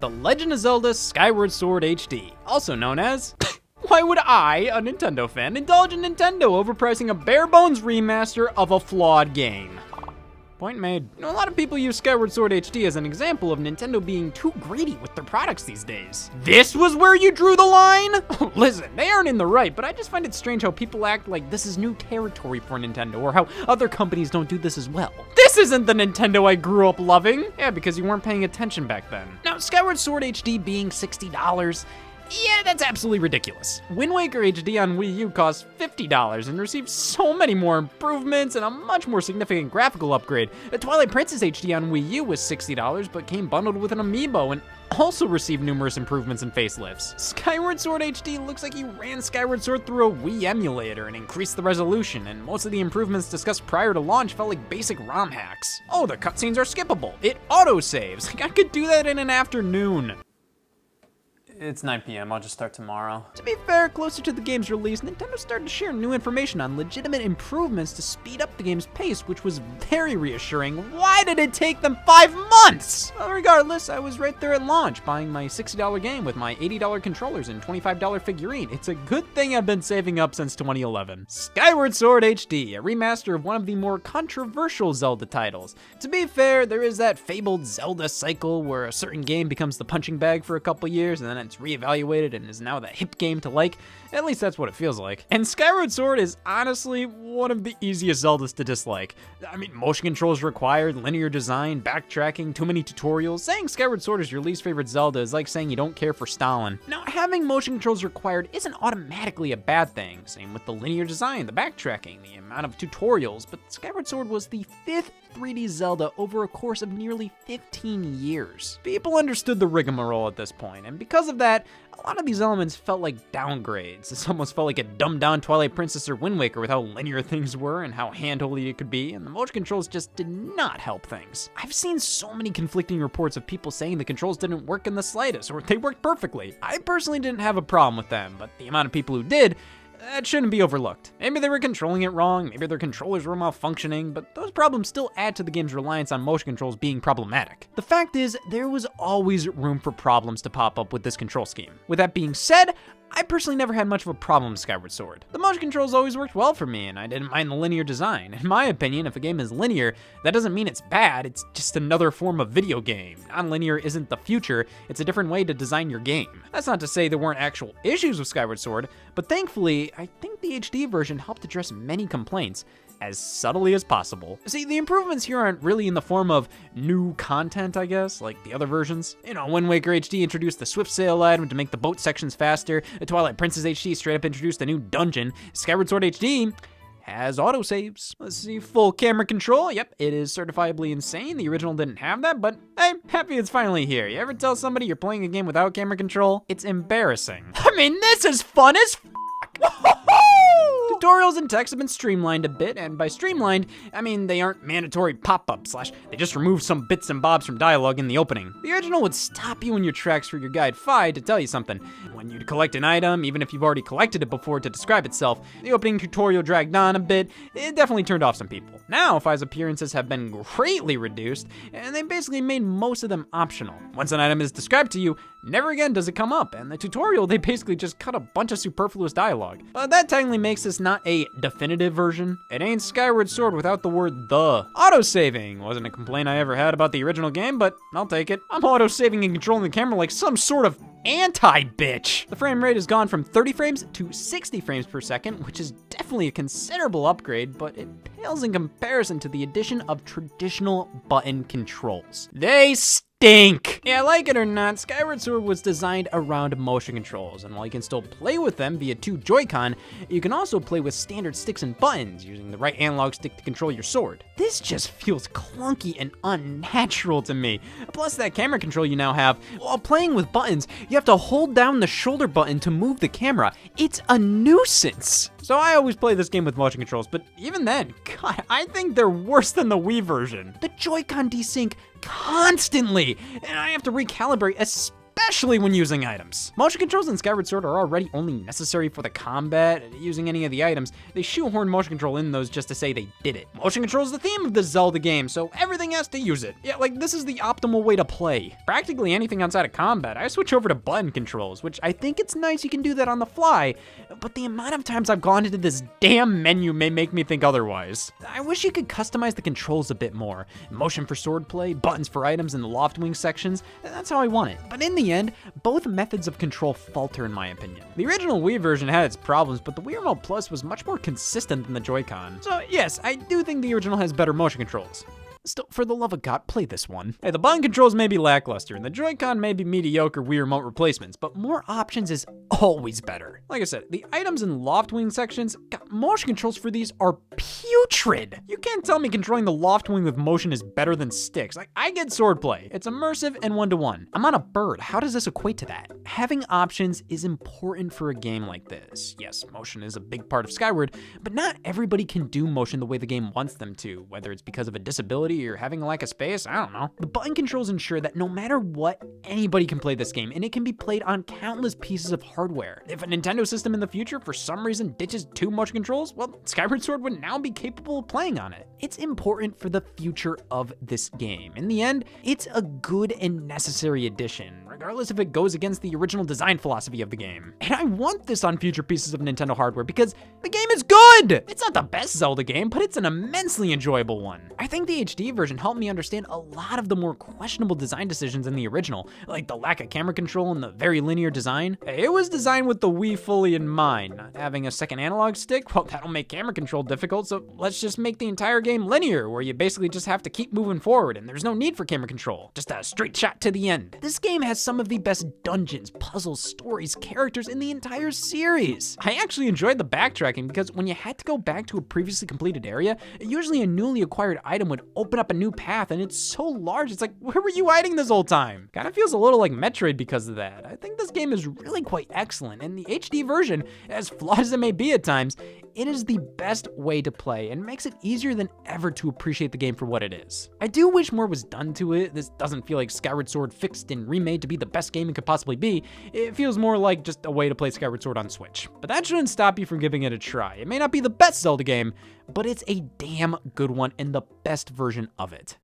The Legend of Zelda Skyward Sword HD, also known as... Why would I, a Nintendo fan, indulge in Nintendo overpricing a bare-bones remaster of a flawed game? Point made. You know, a lot of people use Skyward Sword HD as an example of Nintendo being too greedy with their products these days. This was where you drew the line? Listen, they aren't in the right, but I just find it strange how people act like this is new territory for Nintendo, or how other companies don't do this as well. This isn't the Nintendo I grew up loving. Yeah, because you weren't paying attention back then. Now, Skyward Sword HD being $60, yeah, that's absolutely ridiculous. Wind Waker HD on Wii U costs $50 and received so many more improvements and a much more significant graphical upgrade. The Twilight Princess HD on Wii U was $60, but came bundled with an amiibo and also received numerous improvements and facelifts. Skyward Sword HD looks like you ran Skyward Sword through a Wii emulator and increased the resolution, and most of the improvements discussed prior to launch felt like basic ROM hacks. Oh, the cutscenes are skippable. It auto-saves. I could do that in an afternoon. It's 9 p.m., I'll just start tomorrow. To be fair, closer to the game's release, Nintendo started to share new information on legitimate improvements to speed up the game's pace, which was very reassuring. Why did it take them 5 months? Well, regardless, I was right there at launch, buying my $60 game with my $80 controllers and $25 figurine. It's a good thing I've been saving up since 2011. Skyward Sword HD, a remaster of one of the more controversial Zelda titles. To be fair, there is that fabled Zelda cycle where a certain game becomes the punching bag for a couple years, and then it's reevaluated and is now the hip game to like. At least that's what it feels like. And Skyward Sword is honestly one of the easiest Zeldas to dislike. I mean, motion controls required, linear design, backtracking, too many tutorials. Saying Skyward Sword is your least favorite Zelda is like saying you don't care for Stalin. Now, having motion controls required isn't automatically a bad thing. Same with the linear design, the backtracking, the amount of tutorials, but Skyward Sword was the 5th 3D Zelda over a course of nearly 15 years. People understood the rigmarole at this point, and because of that, a lot of these elements felt like downgrades. This almost felt like a dumbed-down Twilight Princess or Wind Waker with how linear things were and how hand-holdy it could be, and the motion controls just did not help things. I've seen so many conflicting reports of people saying the controls didn't work in the slightest, or they worked perfectly. I personally didn't have a problem with them, but the amount of people who did, that shouldn't be overlooked. Maybe they were controlling it wrong, maybe their controllers were malfunctioning, but those problems still add to the game's reliance on motion controls being problematic. The fact is, there was always room for problems to pop up with this control scheme. With that being said, I personally never had much of a problem with Skyward Sword. The motion controls always worked well for me, and I didn't mind the linear design. In my opinion, if a game is linear, that doesn't mean it's bad, it's just another form of video game. Non-linear isn't the future, it's a different way to design your game. That's not to say there weren't actual issues with Skyward Sword, but thankfully, I think the HD version helped address many complaints as subtly as possible. See, the improvements here aren't really in the form of new content, I guess, like the other versions. You know, Wind Waker HD introduced the Swift Sail item to make the boat sections faster. The Twilight Princess HD straight up introduced a new dungeon. Skyward Sword HD has autosaves. Let's see, full camera control. Yep, it is certifiably insane. The original didn't have that, but hey, happy it's finally here. You ever tell somebody you're playing a game without camera control? It's embarrassing. I mean, this is fun as Tutorials and text have been streamlined a bit, and by streamlined, I mean they aren't mandatory pop-ups, they just remove some bits and bobs from dialogue in the opening. The original would stop you in your tracks for your guide Phi to tell you something. When you'd collect an item, even if you've already collected it before to describe itself, the opening tutorial dragged on a bit. It definitely turned off some people. Now, Phi's appearances have been greatly reduced, and they basically made most of them optional. Once an item is described to you, never again does it come up, and the tutorial, they basically just cut a bunch of superfluous dialogue. But that technically makes this not a definitive version. It ain't Skyward Sword without the word the. Autosaving wasn't a complaint I ever had about the original game, but I'll take it. I'm autosaving and controlling the camera like some sort of anti-bitch. The frame rate has gone from 30 frames to 60 frames per second, which is definitely a considerable upgrade, but it pales in comparison to the addition of traditional button controls. They stink. Yeah, like it or not, Skyward Sword was designed around motion controls, and while you can still play with them via 2 Joy-Con, you can also play with standard sticks and buttons, using the right analog stick to control your sword. This just feels clunky and unnatural to me. Plus, that camera control you now have, while playing with buttons, you have to hold down the shoulder button to move the camera. It's a nuisance. So I always play this game with motion controls, but even then, God, I think they're worse than the Wii version. The Joy-Con desync constantly, and I have to recalibrate, especially especially when using items. Motion controls in Skyward Sword are already only necessary for the combat. Using any of the items, they shoehorn motion control in those just to say they did it. Motion control is the theme of the Zelda game, so everything has to use it. Yeah, like this is the optimal way to play. Practically anything outside of combat, I switch over to button controls, which I think it's nice you can do that on the fly, but the amount of times I've gone into this damn menu may make me think otherwise. I wish you could customize the controls a bit more. Motion for swordplay, buttons for items in the loft wing sections, that's how I want it. But in the end, both methods of control falter in my opinion. The original Wii version had its problems, but the Wii Remote Plus was much more consistent than the Joy-Con. So yes, I do think the original has better motion controls. Still, for the love of God, play this one. Hey, the button controls may be lackluster, and the Joy-Con may be mediocre Wii Remote replacements, but more options is always better. Like I said, the items in loft wing sections, God, motion controls for these are putrid. You can't tell me controlling the loft wing with motion is better than sticks. Like, I get swordplay. It's immersive and one-to-one. I'm on a bird. How does this equate to that? Having options is important for a game like this. Yes, motion is a big part of Skyward, but not everybody can do motion the way the game wants them to, whether it's because of a disability or having a lack of space, I don't know. The button controls ensure that no matter what, anybody can play this game, and it can be played on countless pieces of hardware. If a Nintendo system in the future for some reason ditches 2 motion controls, well, Skyward Sword would now be capable of playing on it. It's important for the future of this game. In the end, it's a good and necessary addition, regardless if it goes against the original design philosophy of the game. And I want this on future pieces of Nintendo hardware because the game is good! It's not the best Zelda game, but it's an immensely enjoyable one. I think the HD version helped me understand a lot of the more questionable design decisions in the original, like the lack of camera control and the very linear design. It was designed with the Wii fully in mind. Not having a second analog stick, well, that'll make camera control difficult, so let's just make the entire game linear, where you basically just have to keep moving forward and there's no need for camera control. Just a straight shot to the end. This game has some of the best dungeons, puzzles, stories, characters in the entire series. I actually enjoyed the backtracking because when you had to go back to a previously completed area, usually a newly acquired item would open up a new path, and it's so large, it's like, where were you hiding this whole time? Kind of feels a little like Metroid because of that. I think this game is really quite excellent, and the HD version, as flawed as it may be at times, it is the best way to play and makes it easier than ever to appreciate the game for what it is. I do wish more was done to it. This doesn't feel like Skyward Sword fixed and remade to be the best game it could possibly be. It feels more like just a way to play Skyward Sword on Switch. But that shouldn't stop you from giving it a try. It may not be the best Zelda game, but it's a damn good one and the best version of it.